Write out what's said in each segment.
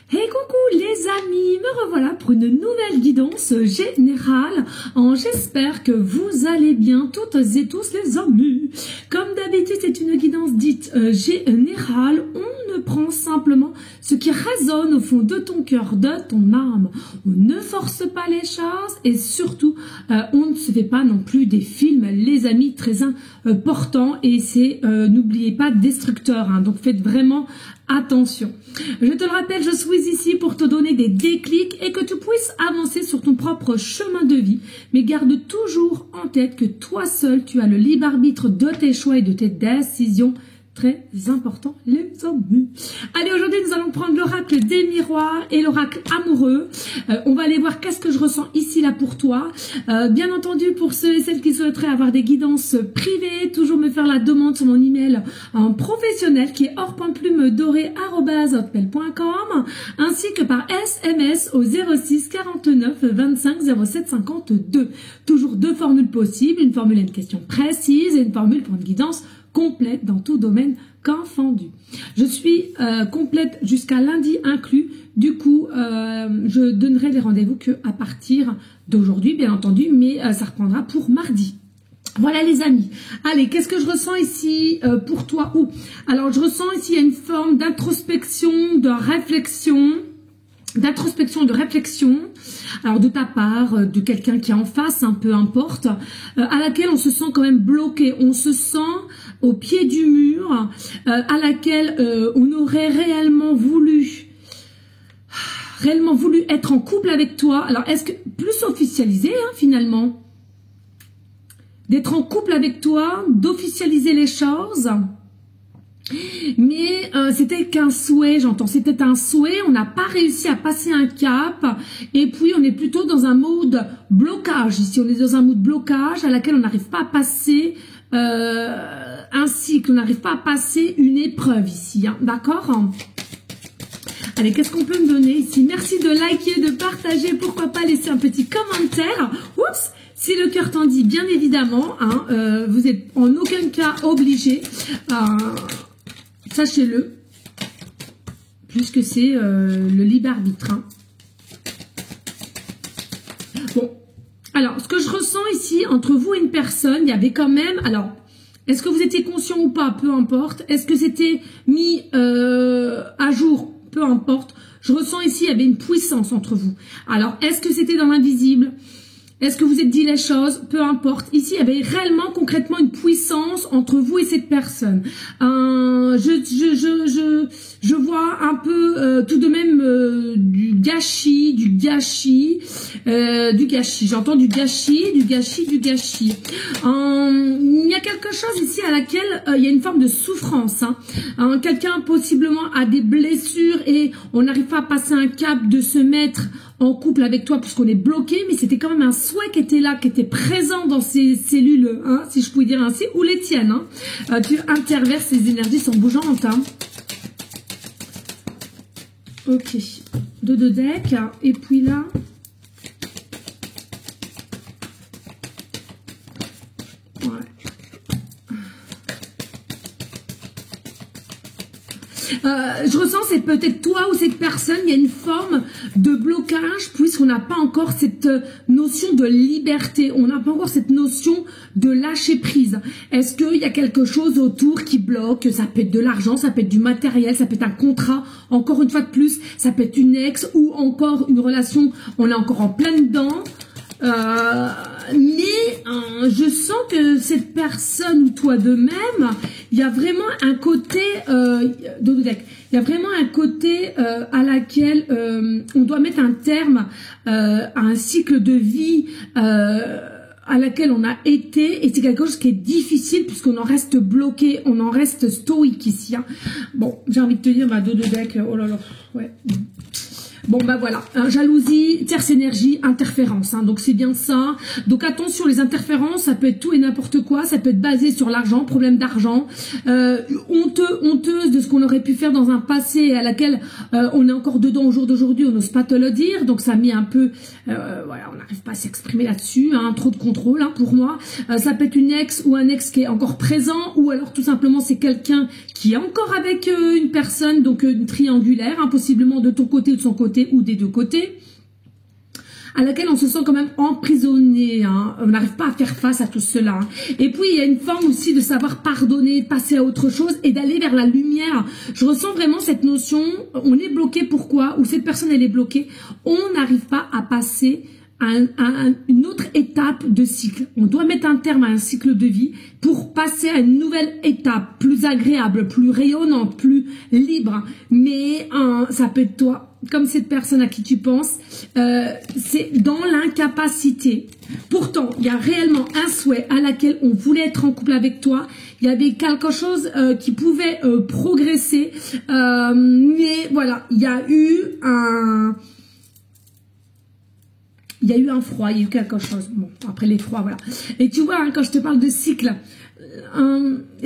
Hey coucou les amis, me revoilà pour une nouvelle guidance générale. J'espère que vous allez bien toutes et tous les amis. Comme d'habitude, c'est une guidance dite générale. On ne prend simplement ce qui résonne au fond de ton cœur, de ton âme. On ne force pas les choses et surtout, on ne se fait pas non plus des films, les amis, très importants. Et c'est, n'oubliez pas, destructeur. Donc faites vraiment attention. Je te le rappelle, je suis ici pour te donner des déclics et que tu puisses avancer sur ton propre chemin de vie. Mais garde toujours en tête que toi seul, tu as le libre arbitre de tes choix et de tes décisions. Très important, les amis. Allez, aujourd'hui, nous allons prendre l'oracle des miroirs et l'oracle amoureux. On va aller voir qu'est-ce que je ressens ici, là, pour toi. Bien entendu, pour ceux et celles qui souhaiteraient avoir des guidances privées, toujours me faire la demande sur mon email professionnel qui est or.plume-doré@hotmail.com ainsi que par SMS au 06 49 25 07 52. Toujours deux formules possibles, une formule à une question précise et une formule pour une guidance complète dans tout domaine confondu. Je suis complète jusqu'à lundi inclus. Du coup, je donnerai les rendez-vous que à partir d'aujourd'hui, bien entendu, mais ça reprendra pour mardi. Voilà les amis. Allez, qu'est-ce que je ressens ici pour toi? Alors, je ressens ici une forme d'introspection, de réflexion. Alors de ta part, de quelqu'un qui est en face, peu importe, à laquelle on se sent quand même bloqué, on se sent au pied du mur, à laquelle on aurait réellement voulu être en couple avec toi. Alors est-ce que, plus officialisé finalement, d'être en couple avec toi, d'officialiser les choses. Mais c'était qu'un souhait, j'entends, c'était un souhait, on n'a pas réussi à passer un cap et puis on est plutôt dans un mode blocage ici, on est dans un mode blocage à laquelle on n'arrive pas à passer un cycle, on n'arrive pas à passer une épreuve ici, d'accord? Allez, qu'est-ce qu'on peut me donner ici? Merci de liker, de partager, pourquoi pas laisser un petit commentaire. Oups! Si le cœur t'en dit, bien évidemment, vous n'êtes en aucun cas obligé. Sachez-le, puisque c'est le libre arbitre. Bon, alors, ce que je ressens ici, entre vous et une personne, il y avait quand même, alors, est-ce que vous étiez conscient ou pas, peu importe. Est-ce que c'était mis à jour, peu importe. Je ressens ici, il y avait une puissance entre vous. Alors, est-ce que c'était dans l'invisible? Est-ce que vous êtes dit les choses? Peu importe. Ici, il y avait réellement, concrètement, une puissance entre vous et cette personne. Je vois un peu tout de même du gâchis. J'entends du gâchis. Il y a quelque chose ici à laquelle il y a une forme de souffrance. Quelqu'un possiblement a des blessures et on n'arrive pas à passer un cap de se mettre en couple avec toi puisqu'on est bloqué, mais c'était quand même un souhait qui était là, qui était présent dans ces cellules, si je pouvais dire ainsi, ou les tiennes. Tu interverses ces énergies sont bougeantes. Ok, deux decks, et puis là... je ressens, c'est peut-être toi ou cette personne, il y a une forme de blocage puisqu'on n'a pas encore cette notion de liberté, on n'a pas encore cette notion de lâcher prise. Est-ce qu'il y a quelque chose autour qui bloque? Ça peut être de l'argent, ça peut être du matériel, ça peut être un contrat, encore une fois de plus, ça peut être une ex ou encore une relation, on est encore en plein dedans. Mais je sens que cette personne ou toi de même, il y a vraiment un côté il y a vraiment un côté à laquelle on doit mettre un terme à un cycle de vie à laquelle on a été, et c'est quelque chose qui est difficile puisqu'on en reste bloqué, on en reste stoïque ici. Bon, j'ai envie de te dire, deux decks, oh là là, ouais. Bon bah voilà, jalousie, tierce énergie, interférence, hein, donc c'est bien ça. Donc attention, les interférences, ça peut être tout et n'importe quoi, ça peut être basé sur l'argent, problème d'argent, honteuse de ce qu'on aurait pu faire dans un passé à laquelle on est encore dedans au jour d'aujourd'hui, on n'ose pas te le dire, donc ça met un peu, voilà, on n'arrive pas à s'exprimer là-dessus, hein, trop de contrôle hein, pour moi. Ça peut être une ex ou un ex qui est encore présent, ou alors tout simplement c'est quelqu'un qui est encore avec une personne, donc une triangulaire, hein, possiblement de ton côté ou de son côté, ou des deux côtés, à laquelle on se sent quand même emprisonné, hein. On n'arrive pas à faire face à tout cela. Hein. Et puis il y a une forme aussi de savoir pardonner, passer à autre chose et d'aller vers la lumière. Je ressens vraiment cette notion, on est bloqué, pourquoi? Ou cette personne elle est bloquée, on n'arrive pas à passer à une autre étape de cycle. On doit mettre un terme à un cycle de vie pour passer à une nouvelle étape, plus agréable, plus rayonnante, plus libre. Mais ça peut être toi, comme cette personne à qui tu penses, c'est dans l'incapacité. Pourtant, il y a réellement un souhait à laquelle on voulait être en couple avec toi. Il y avait quelque chose qui pouvait progresser. Mais voilà, il y a eu un... Il y a eu un froid, il y a eu quelque chose. Bon, après les froids, voilà. Et tu vois, hein, quand je te parle de cycle,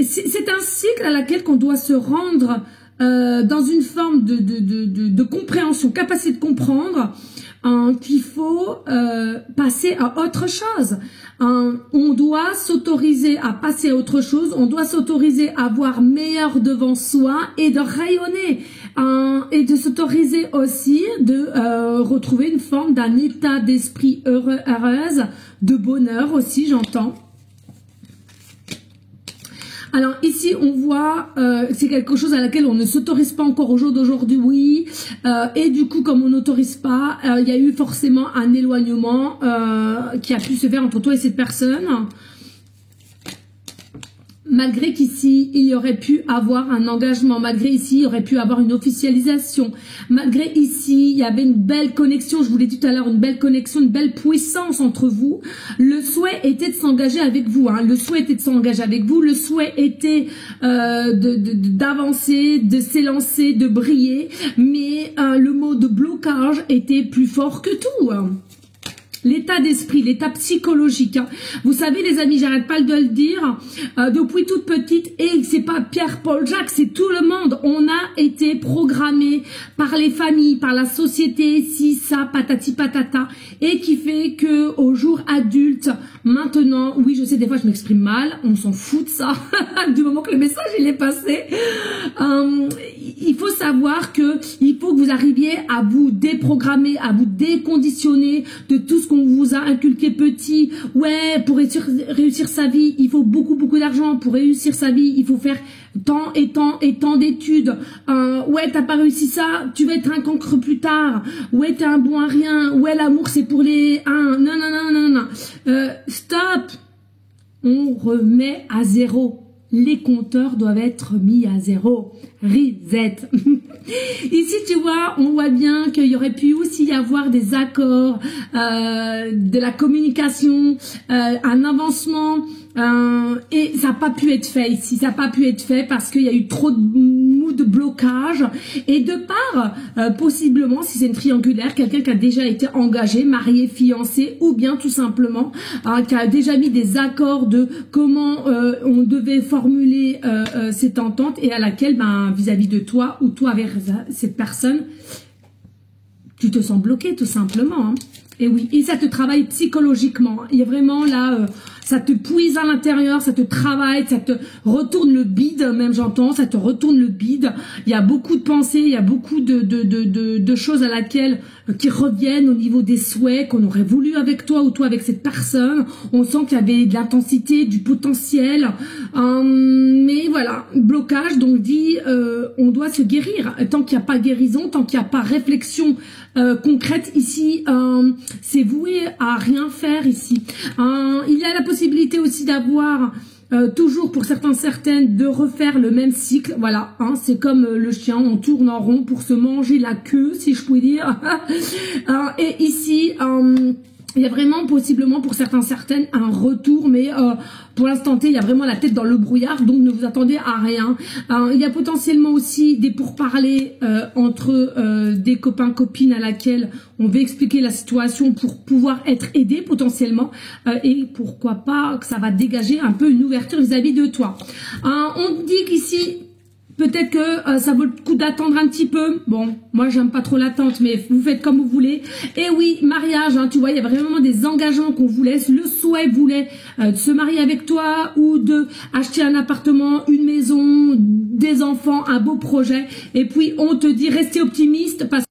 c'est un cycle à laquelle qu'on doit se rendre dans une forme de compréhension, capacité de comprendre qu'il faut passer à autre chose. On doit s'autoriser à passer à autre chose, on doit s'autoriser à voir meilleur devant soi et de rayonner. Et de s'autoriser aussi de retrouver une forme d'un état d'esprit heureux, heureuse, de bonheur aussi, j'entends. Alors ici on voit c'est quelque chose à laquelle on ne s'autorise pas encore au jour d'aujourd'hui, oui, et du coup comme on n'autorise pas, il y a eu forcément un éloignement qui a pu se faire entre toi et cette personne. Malgré qu'ici, il y aurait pu avoir un engagement, malgré ici, il y aurait pu avoir une officialisation, malgré ici, il y avait une belle connexion, je vous l'ai dit tout à l'heure, une belle connexion, une belle puissance entre vous. Le souhait était de s'engager avec vous, hein. Le souhait était de s'engager avec vous, le souhait était d'avancer, de s'élancer, de briller, mais le mot de blocage était plus fort que tout, hein. L'état d'esprit, l'état psychologique. Hein. Vous savez les amis, j'arrête pas de le dire, depuis toute petite, et c'est pas Pierre, Paul, Jacques, c'est tout le monde. On a été programmé par les familles, par la société, si, ça, patati patata, et qui fait que au jour adulte, maintenant, oui je sais des fois je m'exprime mal, on s'en fout de ça, du moment que le message il est passé. Il faut savoir que il faut que vous arriviez à vous déprogrammer, à vous déconditionner de tout ce qu'on vous a inculqué petit. Ouais, pour réussir sa vie, il faut beaucoup d'argent. Pour réussir sa vie, il faut faire tant et tant d'études. Ouais, t'as pas réussi ça, tu vas être un cancre plus tard. Ouais, t'es un bon à rien. Ouais, l'amour c'est pour les... Non. Stop. On remet à zéro. Les compteurs doivent être mis à zéro. Reset. Ici, tu vois, on voit bien qu'il y aurait pu aussi y avoir des accords, de la communication, un avancement, et ça n'a pas pu être fait ici. Ça n'a pas pu être fait parce qu'il y a eu trop de blocage, et de part, possiblement, si c'est une triangulaire, quelqu'un qui a déjà été engagé, marié, fiancé, ou bien tout simplement, qui a déjà mis des accords de comment on devait formuler cette entente, et à laquelle, vis-à-vis de toi, ou toi avec cette personne, tu te sens bloqué tout simplement. Hein. Et oui, et ça te travaille psychologiquement. Il y a vraiment là, ça te puise à l'intérieur, ça te travaille, ça te retourne le bide, même j'entends, ça te retourne le bide. Il y a beaucoup de pensées, il y a beaucoup de choses à laquelle qui reviennent au niveau des souhaits qu'on aurait voulu avec toi ou toi avec cette personne. On sent qu'il y avait de l'intensité, du potentiel, mais voilà, blocage. Donc dit, on doit se guérir. Tant qu'il n'y a pas guérison, tant qu'il n'y a pas réflexion concrète ici, c'est voué à rien faire ici. Il y a la possibilité aussi d'avoir toujours pour certaines de refaire le même cycle. Voilà, hein, c'est comme le chien, on tourne en rond pour se manger la queue, si je puis dire. Et ici, il y a vraiment possiblement pour certaines un retour, mais pour l'instant T, il y a vraiment la tête dans le brouillard, donc ne vous attendez à rien. Il y a potentiellement aussi des pourparlers entre des copains-copines à laquelle on va expliquer la situation pour pouvoir être aidé potentiellement, et pourquoi pas que ça va dégager un peu une ouverture vis-à-vis de toi. On dit qu'ici, peut-être que ça vaut le coup d'attendre un petit peu. Bon, moi j'aime pas trop l'attente, mais vous faites comme vous voulez. Et oui, mariage, hein, tu vois, il y a vraiment des engagements qu'on vous laisse. Le souhait voulait de se marier avec toi ou de acheter un appartement, une maison, des enfants, un beau projet. Et puis on te dit restez optimiste parce